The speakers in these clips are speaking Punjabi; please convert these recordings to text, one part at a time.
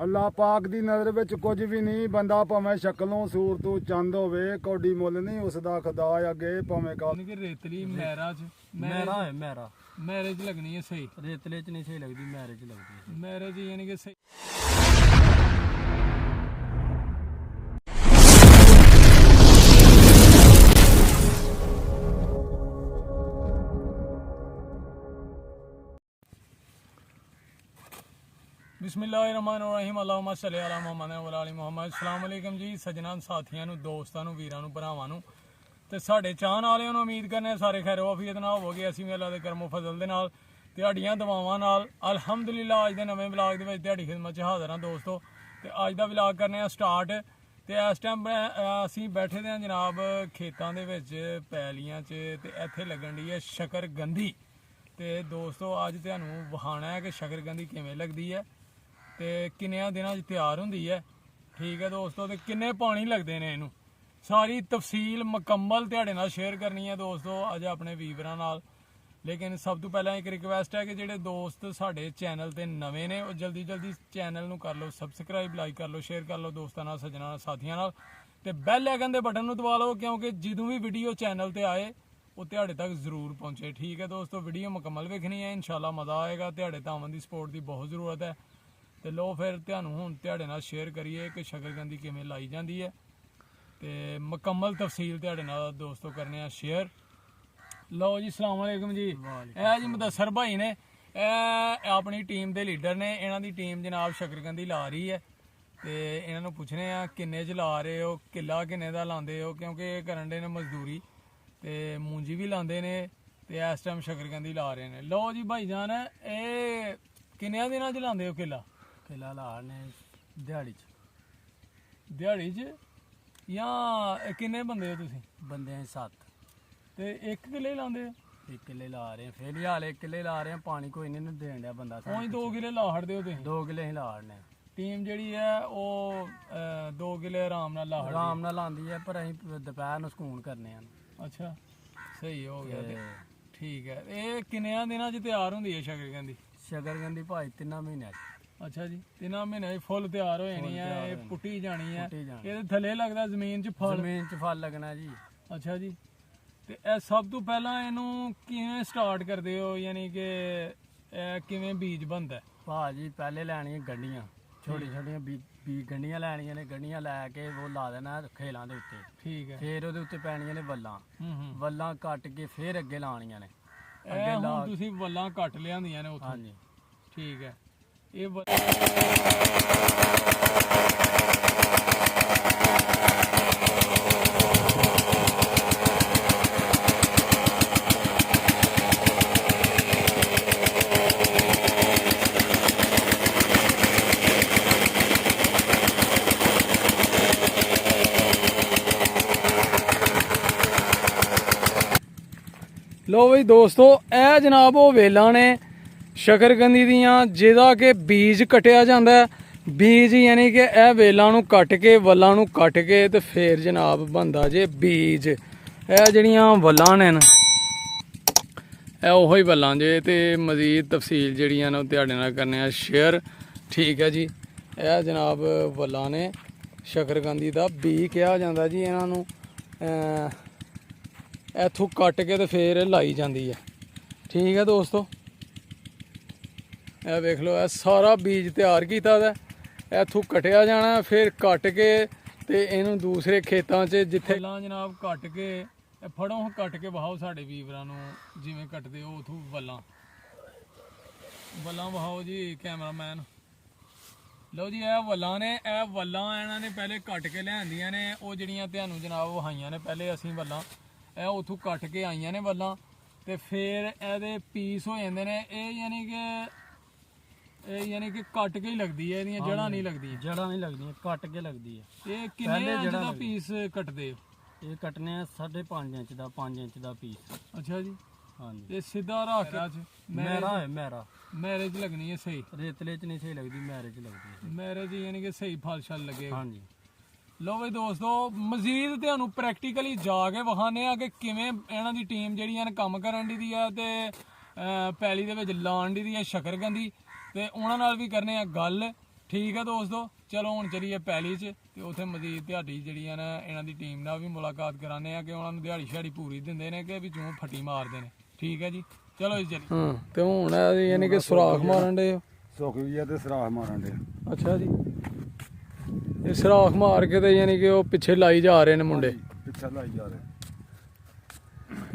अल्लाह पाक दी नज़र विच कुछ भी नहीं। बंदा भावें शक्लों सूरतों चंद होवे, कौडी मुल नहीं उसदा खुदा अगे। भावें का रेतली मैरिज लगनी है सही, रेतले च नहीं सही लगती, मैरिज लगती है। मैरिज यानी कि सही। बिस्मिल्लाहिर्रहमानिर्रहीम, अल्लाहुम्मा सल्ली अला मुहम्मद व अला आलि मुहम्मद। अस्सलाम वालेकुम जी सज्जनों, साथियों, दोस्तों, वीरों, भरावां ते साडे चाहण वालियां नूं उम्मीद करने सारे खैर वाफियत नाल होवोगे। असीं भी अल्लाह दे करमो फजल दे नाल तुहाडीआं दुआवां नाल अल्हम्दुलिल्लाह अज दे नवें व्लॉग दे विच तुहाडी खिदमत च हाज़र हां दोस्तों। ते अज दा व्लॉग करने आ स्टार्ट। ते इस टाइम असीं बैठे दे हां जनाब खेतां दे विच, पैलियां च, ते इत्थे लगन दी है शकरकंदी। ते दोस्तों अज तुहानूं विखाना है कि शकरकंदी किवें लगदी है ते किन्ने दिनां च तैयार हुंदी है। ठीक है दोस्तों, ते किन्ने पानी लगदे ने इहनूं, सारी तफसील मुकम्मल तुहाडे नाल शेयर करनी है दोस्तों अज अपने वीवरां नाल। लेकिन सब तो पहला एक रिक्वेस्ट है कि जिहड़े दोस्त साडे चैनल ते नवें ने वो जल्दी जल्दी चैनल नूं कर लो सबसक्राइब, लाइक कर लो, शेयर कर लो दोस्तां नाल, सज्जनां नाल, साथियां नाल, ते बैल आइकन दे बटन नूं दबा लो, क्योंकि जदों भी वीडियो चैनल ते आए वो तुहाडे तक जरूर पहुंचे। ठीक है दोस्तों, वीडियो मुकम्मल वेखनी है, इंशाल्लाह मज़ा आएगा। तुहाडे तावन दी सपोर्ट की बहुत ज़रूरत है। तो लो फिर तुहानूं हुण तुहाडे नाल शेयर करिए कि शकरकंदी किवें लाई जाती है, तो मुकम्मल तफसील तुहाडे नाल दोस्तों करने आ शेयर। लो जी, अस्सलाम वालेकुम जी। ए जी मुदस्सर भाई ने, अपनी टीम के लीडर ने। इन्हां दी टीम जनाब शकरकंदी ला रही है, तो इन्हां नूं पुछने आ किन्ने च ला रहे हो, किला किन्ने दा लांदे हो, क्योंकि करन दे ने मजदूरी ते मूंजी भी लांदे ने, ते इस टाइम शकरकंदी ला रहे ने। लो जी भाई जान, ये किन्ने दिनां च लांदे हो किला? किला लाने दिहाड़ी च जां किन्ने बंदे हो तुसीं? बंदे हैं 7। ते एक किले लांदे हो? एक किले ला रहे हैं, फिलहाल एक किले ला रहे हैं। पानी कोई नहीं देन दिया बंदा, कोई 2 किले ला छड़दे हो तुसीं? 2 किले ही ला रहे हैं। टीम जिहड़ी है वो 2 किले आराम नाल लांदी है, पर असीं दोपहर नूं सकून करने हैं। अच्छा, सही हो गया। ठीक है, ये किन्ने दिनां च तैयार हुंदी है शकरकंदी? शकरकंदी भाई 3 महीने। अच्छा जी, 3 महीने फुल तैयार हो जानी है, पुट्टी जानी है। ये थले लगदा जमीन च फल लगना जी। अच्छा जी, ते सब तो पहला इनू किवें स्टार्ट करदे हो, यानी कि किवें बीज बनदा है? भाजी पहले लैनी गंढियां, छोटी छोटियां बीज गंढियां लैनियां ने, गंढियां लैके वो ला देना खेलां दे उत्ते। ठीक है, फिर ओहदे उत्ते पैणियां ने वल्लां कट के फिर अगे लाणियां ने। हुण तुसीं वल्लां कट लियांदियां ने उत्थों? हाँ जी। ठीक है, ये लो बई दोस्तों, ए जनाब वो वेलां ने शकरकंदी दियां जिहदा कि बीज कटिया जांदा है। बीज यानी कि ए वेलां नूं कट के, वल्लां नूं कट के, ते फिर जनाब बनदा जे बीज। ए जिहड़ियां वल्लां ने ए ओही वल्लां जे, ते मजीद तफसील जिहड़ियां ने तुहाडे नाल करने आ शेयर। ठीक है जी, ए जनाब वल्लां ने शकरकंदी दा बी कहा जांदा जी इन्हां नूं। इत्थों कट के तो फिर लाई जाती है। ठीक है दोस्तों, यह देख लो, यह सारा बीज तैयार किया है। इत्थों कटिया जाना, फिर कट के ते इनू दूसरे खेतों च जिथे जनाब कट के फड़ो, कट के बहाओ साढ़े वीवरां नूं जिवें कटदे हो उथों वल्लां बहाओ जी कैमरामैन। लो जी, यह वल्लां ने, इन्हां ने पहले कट के लिआंदियां ने। वो जिहड़ियां तुहानूं जनाब वहाइयां ने पहले असीं वल्लां, ਇਹ ਉੱਥੋਂ ਕੱਟ ਕੇ ਆਈਆਂ ਨੇ ਵੱਲਾਂ, ਤੇ ਫਿਰ ਇਹਦੇ ਪੀਸ ਹੋ ਜਾਂਦੇ ਨੇ। ਇਹ ਯਾਨੀ ਕਿ ਕੱਟ ਕੇ ਹੀ ਲੱਗਦੀ ਹੈ, ਇਹਦੀਆਂ ਜੜ੍ਹਾਂ ਨਹੀਂ ਲੱਗਦੀਆਂ? ਜੜ੍ਹਾਂ ਨਹੀਂ ਲੱਗਦੀਆਂ, ਕੱਟ ਕੇ ਲੱਗਦੀ ਹੈ। ਇਹ ਕਿੰਨੇ ਇੰਚ ਦਾ ਪੀਸ ਕੱਟਦੇ ਹੋ? ਇਹ ਕੱਟਨੇ ਆ 5.5 ਇੰਚ ਦਾ, 5 ਇੰਚ ਦਾ ਪੀਸ। ਅੱਛਾ ਜੀ, ਹਾਂਜੀ। ਤੇ ਸਿੱਧਾ ਰੱਖ ਕੇ ਮੈਰਿਜ ਲੱਗਣੀ ਹੈ ਸਹੀ, ਰੇਤਲੇ ਚ ਨਹੀਂ ਸਹੀ ਲੱਗਦੀ, ਮੈਰਿਜ ਲੱਗਦੀ ਹੈ। ਮੈਰਿਜ ਯਾਨੀ ਕਿ ਸਹੀ ਫਲ ਛਲ ਲੱਗੇ। ਹਾਂਜੀ। लो बई दोस्तों, मजीद तुहानूं प्रैक्टिकली जाके विखाने आ कि किवें इन्हां दी टीम जिहड़ियां ने कम करन दी है ते पैली दे विच लाण दी है शकरकंदी, ते उहनां नाल भी करने आ गल। ਠੀਕ ਹੈ ਦੋਸਤੋ, ਚਲੋ ਹੁਣ ਚਲੀਏ ਪੈਲੀ 'ਚ ਤੇ ਉੱਥੇ ਮਜ਼ੀਦ ਦਿਹਾੜੀ ਜਿਹੜੀਆਂ ਨੇ ਇਹਨਾਂ ਦੀ ਟੀਮ ਨਾਲ ਵੀ ਮੁਲਾਕਾਤ ਕਰਾਉਂਦੇ ਆ ਕਿ ਉਹਨਾਂ ਨੂੰ ਦਿਹਾੜੀ ਸ਼ਹਾੜੀ ਪੂਰੀ ਦਿੰਦੇ ਨੇ ਕਿ ਵਿੱਚੋਂ ਫੱਟੀ ਮਾਰਦੇ ਨੇ। ਠੀਕ ਹੈ ਜੀ, ਚਲੋ ਜੀ ਚਲੀ। ਹਾਂ ਤੇ ਹੁਣ ਯਾਨੀ ਕਿ ਸੁਰਾਖ ਮਾਰਨ ਦੇ ਸੁੱਕ ਗਈ ਆ ਤੇ ਸਰਾਖ ਮਾਰਨ ਦੇ। ਅੱਛਾ ਜੀ, ਇਹ ਸੁਰਾਖ ਮਾਰ ਕੇ ਤੇ ਯਾਨੀ ਕਿ ਉਹ ਪਿੱਛੇ ਲਾਈ ਜਾ ਰਹੇ ਨੇ ਮੁੰਡੇ, ਪਿੱਛੇ ਲਾਈ ਜਾ ਰਹੇ।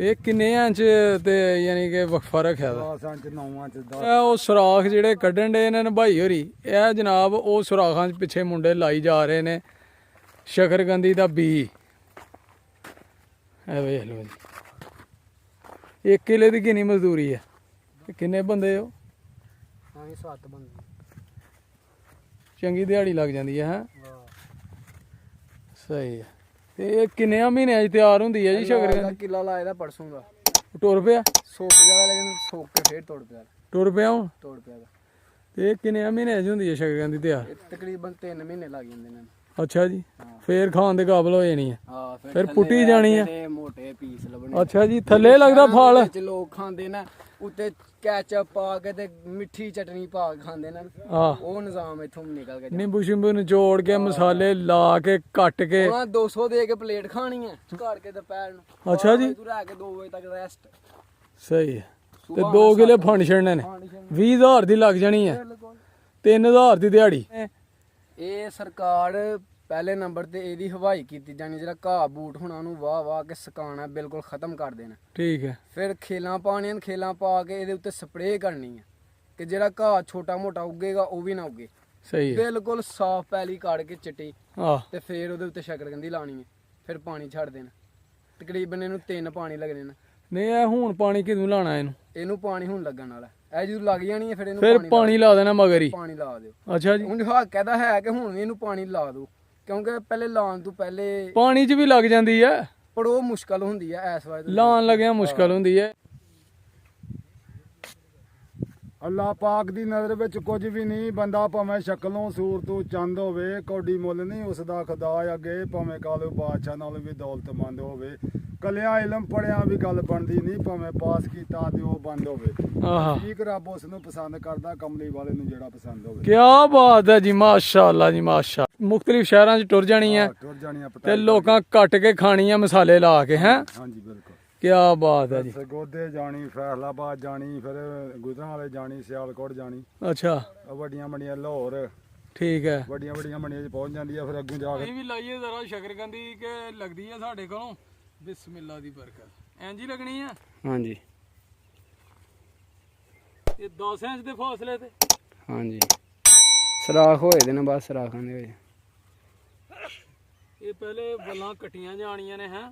ਇਹ ਕਿੰਨੇ ਇੰਚ ਤੇ ਯਾਨੀ ਕਿ ਵਕਫਾ ਰੱਖਿਆ ਦਾ? 10 ਇੰਚ 9 ਇੰਚ 10। ਇਹ ਉਹ ਸੁਰਾਖ ਜਿਹੜੇ ਕੱਢਣ ਦੇ ਇਹਨਾਂ ਨੇ ਭਾਈ ਹੋਰੀ, ਇਹ ਜਨਾਬ ਉਹ ਸੁਰਾਖਾਂ 'ਚ ਪਿੱਛੇ ਮੁੰਡੇ ਲਾਈ ਜਾ ਰਹੇ ਨੇ ਸ਼ਕਰਕੰਦੀ ਦਾ ਬੀ। ਇਹ ਵੇਖ ਲਓ ਜੀ, 1 ਕਿੱਲੇ ਦੀ ਕਿੰਨੀ ਮਜ਼ਦੂਰੀ ਹੈ ਤੇ ਕਿੰਨੇ ਬੰਦੇ ਹੋ? ਹਾਂ 7 ਬੰਦੇ। ਚੰਗੀ ਦਿਹਾੜੀ ਲੱਗ ਜਾਂਦੀ ਹੈ। ਹੈਂ ਸਹੀ ਹੈ। ਤੇ ਇਹ ਕਿੰਨੇ ਮਹੀਨਿਆਂ 'ਚ ਤਿਆਰ ਹੁੰਦੀ ਹੈ ਜੀ ਸ਼ਕਰਕੰਦੀ? ਕਿੱਲਾ ਲਾਇਆ ਦਾ ਪਰਸੋਂ ਦਾ। ਟੁਰ ਪਿਆ? ਸੁੱਕ ਗਿਆ ਲੇਕਿਨ ਸੁੱਕ ਕੇ ਫੇਰ ਤੋੜ ਪਿਆ। ਟੁਰ ਪਿਆ ਹੁਣ? ਤੋੜ ਪਿਆ ਦਾ। ਤੇ ਇਹ ਕਿੰਨੇ ਮਹੀਨਿਆਂ 'ਚ ਹੁੰਦੀ ਹੈ ਸ਼ਕਰਕੰਦੀ ਤਿਆਰ? ਇਹ ਤਕਰੀਬਨ 3 ਮਹੀਨੇ ਲੱਗ ਜਾਂਦੇ ਨੇ। ਅੱਛਾ ਜੀ, ਫੇਰ ਖਾਣ ਦੇ ਕਾਬਲ ਹੋ ਜਾਣੀ ਹੈ। ਹਾਂ ਫਿਰ ਪੁੱਟੀ ਜਾਣੀ ਹੈ। ਤੇ ਮੋਟੇ ਪੀਸ ਲੱਭਣੇ। ਅੱਛਾ ਜੀ, ਥੱਲੇ ਲੱਗਦਾ ਫਲ? ਵਿੱਚ ਲੋਕ ਖਾਂਦੇ ਨੇ, ਉੱਤੇ ਕੈਚਅਪ ਪਾ ਕੇ ਤੇ ਮਿੱਠੀ ਚਟਨੀ ਪਾ ਕੇ ਖਾਂਦੇ ਨੇ। ਆਹ ਉਹ ਨਿਜ਼ਾਮ ਇੱਥੋਂ ਨਿਕਲ ਕੇ ਨਿੰਬੂ ਸ਼ਿੰਬੂ ਨਿਚੋੜ ਕੇ ਮਸਾਲੇ ਲਾ ਕੇ ਕੱਟ ਕੇ। ਉਹਨਾਂ 200 ਦੇ ਕੇ ਪਲੇਟ ਖਾਣੀ ਹੈ ਘਰ ਕੇ ਦੁਪਹਿਰ ਨੂੰ। ਅੱਛਾ ਜੀ, ਤੂੰ ਰਹਿ ਕੇ 2 ਵਜੇ ਤੱਕ ਰੈਸਟ। ਸਹੀ ਹੈ। ਤੇ 2 ਕਿੱਲੇ ਫੰਡ ਛੱਡਣੇ ਨੇ, 20,000 ਦੀ ਲੱਗ ਜਾਣੀ ਹੈ, 3,000 ਦੀ ਦਿਹਾੜੀ। ਇਹ ਸਰਕਾਰ ਪਹਿਲੇ ਨੰਬਰ ਤੇ ਇਹਦੀ ਹਵਾਈ ਕੀਤੀ ਜਾਣੀ, ਜਿਹੜਾ ਘਾਹ ਬੂਟ ਹੋਣਾ ਉਹਨੂੰ ਵਾਹ ਕੇ ਸੁਕਾਉਣਾ, ਬਿਲਕੁਲ ਖਤਮ ਕਰ ਦੇਣਾ। ਠੀਕ ਹੈ। ਫਿਰ ਖੇਲਾਂ ਪਾਉਣੀਆਂ, ਖੇਲਾਂ ਪਾ ਕੇ ਇਹਦੇ ਉੱਤੇ ਸਪਰੇਅ ਕਰਨੀ ਹੈ ਕਿ ਜਿਹੜਾ ਘਾਹ ਛੋਟਾ ਮੋਟਾ ਉੱਗੇਗਾ ਉਹ ਵੀ ਨਾ ਉੱਗੇ। ਸਹੀ ਹੈ। ਬਿਲਕੁਲ ਸਾਫ਼ ਪੈਲੀ ਕੱਢ ਕੇ ਚਿੱਟੀ, ਆਹ ਤੇ ਫਿਰ ਉਹਦੇ ਉੱਤੇ ਸ਼ਕਰਕੰਦੀ ਲਾਉਣੀ ਹੈ। ਫਿਰ ਪਾਣੀ ਛੱਡ ਦੇਣਾ, ਤਕਰੀਬਨ ਇਹਨੂੰ 3 ਪਾਣੀ ਲੱਗਣੇ ਨੇ। ਨਹੀਂ ਇਹ ਹੁਣ ਪਾਣੀ ਕਿਦੋਂ ਲਾਣਾ ਇਹਨੂੰ? ਇਹਨੂੰ ਪਾਣੀ ਹੁਣ ਲੱਗਣ ਵਾਲਾ, ਇਹ ਜਦੋਂ ਲੱਗ ਜਾਣੀ ਹੈ ਫਿਰ ਇਹਨੂੰ ਫਿਰ ਪਾਣੀ ਲਾ ਦੇਣਾ ਮਗਰ ਹੀ? ਪਾਣੀ ਲਾ ਦਿਓ। ਅੱਛਾ ਜੀ, ਹੁਣ ਹਾਂ ਕਹਦਾ ਹੈ ਕਿ ਹੁਣ ਵੀ ਇਹਨੂੰ ਪਾਣੀ ਲਾ ਦਿਓ, ਕਿਉਂਕਿ ਪਹਿਲੇ ਲਾਉਣ ਤੋਂ ਪਹਿਲੇ ਪਾਣੀ 'ਚ ਵੀ ਲੱਗ ਜਾਂਦੀ ਹੈ, ਪਰ ਉਹ ਮੁਸ਼ਕਲ ਹੁੰਦੀ ਹੈ ਇਸ ਵਾਰ ਲਾਉਣ ਲੱਗਿਆ ਮੁਸ਼ਕਲ ਹੁੰਦੀ ਹੈ। ਅੱਲਾਹ ਪਾਕ ਦੀ ਨਜ਼ਰ ਵਿੱਚ ਕੁਝ ਵੀ ਨਹੀਂ, ਬੰਦਾ ਭਾਵੇਂ ਸ਼ਕਲੋਂ ਸੂਰਤੋਂ ਚੰਦ ਹੋਵੇ, ਕੌਡੀ ਮੁੱਲ ਨਹੀਂ ਉਸ ਦਾ ਖੁਦਾ ਅੱਗੇ, ਭਾਵੇਂ ਕਾਲੂ ਬਾਦਸ਼ਾਹ ਨਾਲੋਂ ਵੀ ਦੌਲਤਮੰਦ ਹੋਵੇ। ਕਲਿਆਂ ਇਲਮ ਪੜਿਆਂ ਵੀ ਗੱਲ ਬਣਦੀ ਨਹੀਂ, ਭਾਵੇਂ ਪਾਸ ਕੀਤਾ ਤੇ ਉਹ ਬੰਦ ਹੋਵੇ। ਆਹਾ, ਠੀਕ ਰੱਬ ਉਸ ਨੂੰ ਪਸੰਦ ਕਰਦਾ, ਕਮਲੀ ਵਾਲੇ ਨੂੰ ਜਿਹੜਾ ਪਸੰਦ ਹੋਵੇ। ਕੀ ਬਾਤ ਹੈ ਜੀ, ਮਾਸ਼ਾਅੱਲਾ ਜੀ ਮਾਸ਼ਾ। ਮੁਖਤਲਿਫ ਸ਼ਹਿਰਾਂ 'ਚ ਟੁਰ ਜਾਣੀ ਹੈ ਟੁਰ ਜਾਣੀਆਂ ਤੇ ਲੋਕਾਂ ਕੱਟ ਕੇ ਖਾਣੀ ਹੈ ਮਸਾਲੇ ਲਾ ਕੇ। ਹੈ ਹਾਂਜੀ ਬਿਲਕੁਲ। ਕੀ ਬਾਤ ਹੈ ਜੀ। ਸਰਗੋਦੇ ਜਾਣੀ, ਫੈਸਲਾਬਾਦ ਜਾਣੀ, ਫਿਰ ਗੁਜਰਾਂ ਵਾਲੇ ਜਾਣੀ, ਸਿਆਲਕੋਟ ਜਾਣੀ। ਅੱਛਾ, ਵੱਡੀਆਂ ਮੰਡੀਆਂ ਲਾਹੌਰ, ਠੀਕ ਹੈ। ਵੱਡੀਆਂ ਮੰਡੀਆਂ 'ਚ ਪਹੁੰਚ ਜਾਂਦੀ ਆ। ਫਿਰ ਅੱਗੋਂ ਜਾ ਕੇ ਅਸੀਂ ਵੀ ਲਾਈਏ ਜ਼ਰਾ ਸ਼ਕਰਕੰਦੀ ਕਿ ਲੱਗਦੀ ਹੈ ਸਾਡੇ ਕੋਲੋਂ। ਬਿਸਮਿਲ੍ਲਾ ਦੀ ਬਰਕਤ। ਇੰਜ ਹੀ ਲੱਗਣੀ ਹੈ? ਹਾਂਜੀ ਇਹ 10 ਇੰਚ ਦੇ ਫਾਸਲੇ ਤੇ? ਹਾਂਜੀ, ਸਰਾਖ ਹੋਏ ਦੇ ਨੇ, ਬਸ ਸਰਾਖਾਂ ਦੇ ਹੋਏ। ਇਹ ਪਹਿਲੇ ਬੱਲਾਂ ਕੱਟੀਆਂ ਜਾਣੀਆਂ ਨੇ। ਹੈ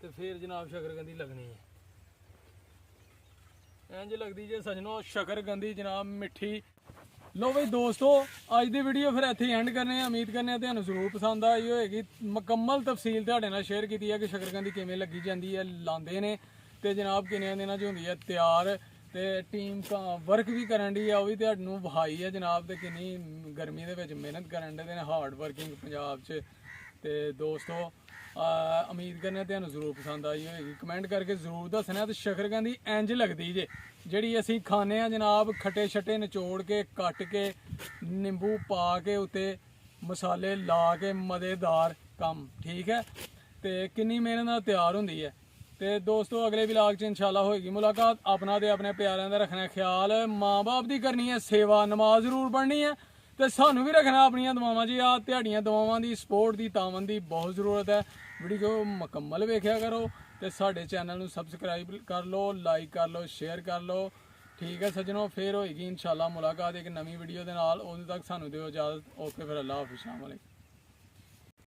ਤੇ ਫਿਰ ਜਨਾਬ ਸ਼ਕਰਕੰਦੀ ਲੱਗਣੀ ਹੈ। ਇੰਜ ਲੱਗਦੀ ਜੇ ਸਜਣੋ ਸ਼ਕਰਕੰਦੀ ਜਨਾਬ ਮਿੱਠੀ। ਲੋ ਬਈ ਦੋਸਤੋ, ਅੱਜ ਦੀ ਵੀਡੀਓ ਫਿਰ ਇੱਥੇ ਐਂਡ ਕਰਨੇ ਆ। ਉਮੀਦ ਕਰਨੇ ਆ ਤੁਹਾਨੂੰ ਜ਼ਰੂਰ ਪਸੰਦ ਆਈ ਹੋਏਗੀ। ਮੁਕੰਮਲ ਤਫਸੀਲ ਤੁਹਾਡੇ ਨਾਲ ਸ਼ੇਅਰ ਕੀਤੀ ਹੈ ਕਿ ਸ਼ਕਰਕੰਦੀ ਕਿਵੇਂ ਲੱਗੀ ਜਾਂਦੀ ਹੈ, ਲਾਉਂਦੇ ਨੇ ਤੇ ਜਨਾਬ ਕਿੰਨੇ ਦਿਨਾਂ 'ਚ ਹੁੰਦੀ ਹੈ ਤਿਆਰ। ਤੇ ਟੀਮ ਵਰਕ ਵੀ ਕਰਨ ਦੀ ਆ, ਉਹ ਵੀ ਤੁਹਾਨੂੰ ਵਹਾਈ ਹੈ ਜਨਾਬ। ਤੇ ਕਿੰਨੀ ਗਰਮੀ ਦੇ ਵਿੱਚ ਮਿਹਨਤ ਕਰਨ ਦੇ ਨੇ, ਹਾਰਡ ਵਰਕਿੰਗ ਪੰਜਾਬ 'ਚ। ਤੇ ਦੋਸਤੋ ਉਮੀਦ ਕਰਨੇ ਤੁਹਾਨੂੰ ਜ਼ਰੂਰ ਪਸੰਦ ਆਈ ਹੋਏਗੀ। ਕਮੈਂਟ ਕਰਕੇ ਜ਼ਰੂਰ ਦੱਸਣਾ। ਤੇ ਸ਼ਕਰਕੰਦੀ ਇੰਜ ਲੱਗਦੀ ਜੇ ਜਿਹੜੀ ਅਸੀਂ ਖਾਂਦੇ ਆ ਜਨਾਬ, ਖੱਟੇ ਛੱਟੇ ਨਿਚੋੜ ਕੇ ਕੱਟ ਕੇ ਨਿੰਬੂ ਪਾ ਕੇ ਉੱਤੇ ਮਸਾਲੇ ਲਾ ਕੇ, ਮਜ਼ੇਦਾਰ ਕੰਮ। ਠੀਕ ਹੈ, ਤੇ ਕਿੰਨੀ ਮਿਹਨਤ ਨਾਲ ਤਿਆਰ ਹੁੰਦੀ ਹੈ। ਤੇ ਦੋਸਤੋ ਅਗਲੇ ਵਲੌਗ 'ਚ ਇਨਸ਼ਾਅੱਲਾ ਹੋਏਗੀ ਮੁਲਾਕਾਤ। ਆਪਣਾ ਤੇ ਆਪਣੇ ਪਿਆਰਿਆਂ ਦਾ ਰੱਖਣਾ ਖਿਆਲ, ਮਾਂ ਬਾਪ ਦੀ ਕਰਨੀ ਹੈ ਸੇਵਾ, ਨਮਾਜ਼ ਜ਼ਰੂਰ ਪੜ੍ਹਨੀ ਹੈ ਤੇ ਸਾਨੂੰ ਵੀ ਰੱਖਣਾ ਆਪਣੀਆਂ ਦੁਆਵਾਂ ਜੀ। ਆ ਤੁਹਾਡੀਆਂ ਦੁਆਵਾਂ ਦੀ, ਸਪੋਰਟ ਦੀ, ਤਾਵਨ ਦੀ ਬਹੁਤ ਜ਼ਰੂਰਤ ਹੈ। ਵੀਡੀਓ ਮੁਕੰਮਲ ਵੇਖਿਆ ਕਰੋ ਤੇ ਸਾਡੇ ਚੈਨਲ ਨੂੰ ਸਬਸਕ੍ਰਾਈਬ ਕਰ ਲਓ, ਲਾਈਕ ਕਰ ਲਓ, ਸ਼ੇਅਰ ਕਰ ਲਓ। ਠੀਕ ਹੈ ਸੱਜਣੋ, ਫੇਰ ਹੋਏਗੀ ਇਨਸ਼ਾਅੱਲਾ ਮੁਲਾਕਾਤ ਇੱਕ ਨਵੀਂ ਵੀਡੀਓ ਦੇ ਨਾਲ। ਉਦੋਂ ਤੱਕ ਸਾਨੂੰ ਦਿਓ ਇਜਾਜ਼ਤ। ਓਕੇ, ਫਿਰ ਅੱਲਾ ਹਾਫਿਜ਼, अस्सलाम वालेकुम।